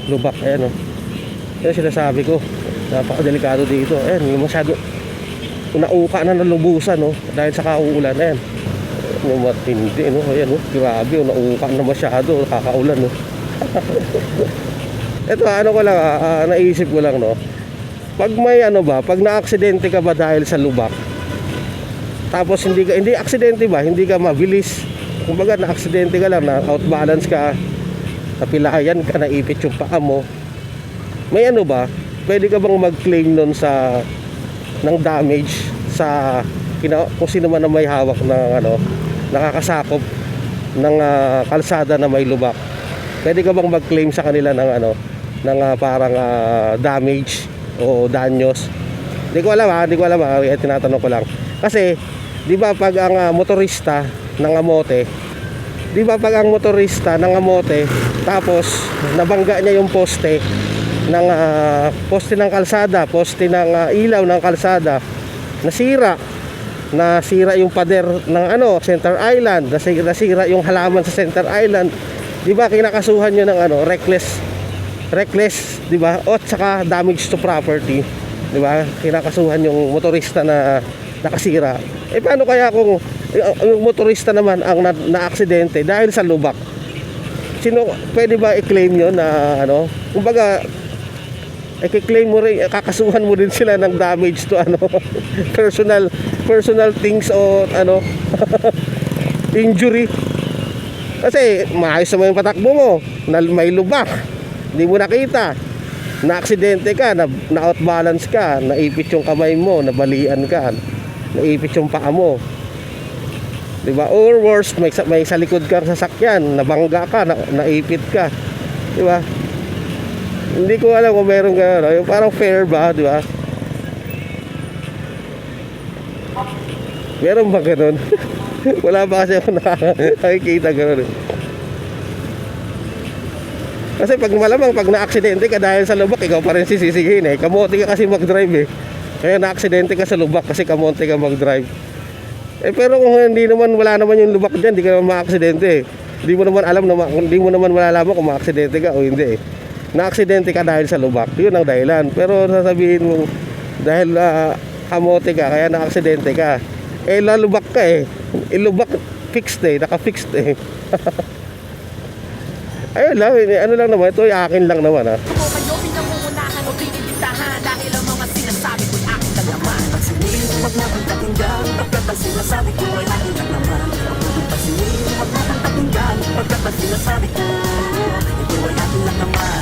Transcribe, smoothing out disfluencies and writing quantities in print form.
lubak. Ayan o. Yan sinasabi ko, napakadelikado dito. Ayan, yung masyado nauuka na nalubusan, no? Dahil sa kauulan. Ayan, yung matindi, no? Ayan, no? Grabe, nauuka na masyado, kakaulan, no? Ito, ano ko lang, naisip ko lang, no? Pag may ano ba, pag na-aksidente ka ba dahil sa lubak, tapos hindi aksidente ba, hindi ka mabilis, kumbaga na-aksidente ka lang, na outbalance ka, napilayan ka, naipit yung paa mo, may ano ba, pwede ka bang mag-claim nun sa ng damage sa kung sino man na may hawak ng ano, nakakasakop ng kalsada na may lubak? Pwede ka bang mag-claim sa kanila ng ano, ng parang damage o danyos? Hindi ko alam tinatanong ko lang. Kasi, di ba pag ang motorista ng amote, tapos nabangga niya yung poste ng kalsada, poste ng ilaw ng kalsada, nasira yung pader ng ano, center island, nasira yung halaman sa center island, di ba kinakasuhan nyo ng ano, reckless, di ba? O saka damage to property, di ba? Kinakasuhan yung motorista na nakasira. Eh paano kaya kung yung motorista naman ang na-aksidente dahil sa lubak? Sino pwede ba i-claim yun na ano? Kumbaga, i-claim mo rin, kakasuhan mo din sila ng damage to ano, personal things o ano, injury. Kasi maayos naman yung patakbo mo, may lubak, hindi mo nakita, na-aksidente ka, na-outbalance ka, naipit yung kamay mo, nabalian ka, naipit yung paa mo, diba? Or worse, may sa likod kang sasakyan, nabangga ka, naipit ka, diba? Hindi ko alam kung meron ka, no? Yung parang fair ba, diba? Meron ba ganun? Wala ba kasi ako nakikita gano'n? Kasi pag malamang, pag na-aksidente ka dahil sa lubak, ikaw pa rin sisisihin eh. Kamote ka kasi mag-drive eh. Kaya na-aksidente ka sa lubak kasi kamote ka mag-drive. Eh pero kung hindi naman, wala naman yung lubak dyan, hindi ka naman ma-aksidente eh. Hindi mo naman alam, hindi mo naman malalaman kung ma-aksidente ka o hindi eh. Na-aksidente ka dahil sa lubak, yun ang dahilan. Pero sasabihin mo, dahil kamote ka, kaya na-aksidente ka, eh lalubak ka eh. Ilubak, fixed eh, naka-fixed eh. Ayun lang, ano lang naman, ito ay akin lang naman ha. Kayo pinangungunahan o pinibitahan dahil ang mga sinasabi ko'y akin lang naman. Pagsinin, huwag na kong pakinggan, pagkat ang sinasabi ko ay akin lang naman. Pagsinin, huwag na kong pakinggan, pagkat ang sinasabi ko, ito ay akin lang naman.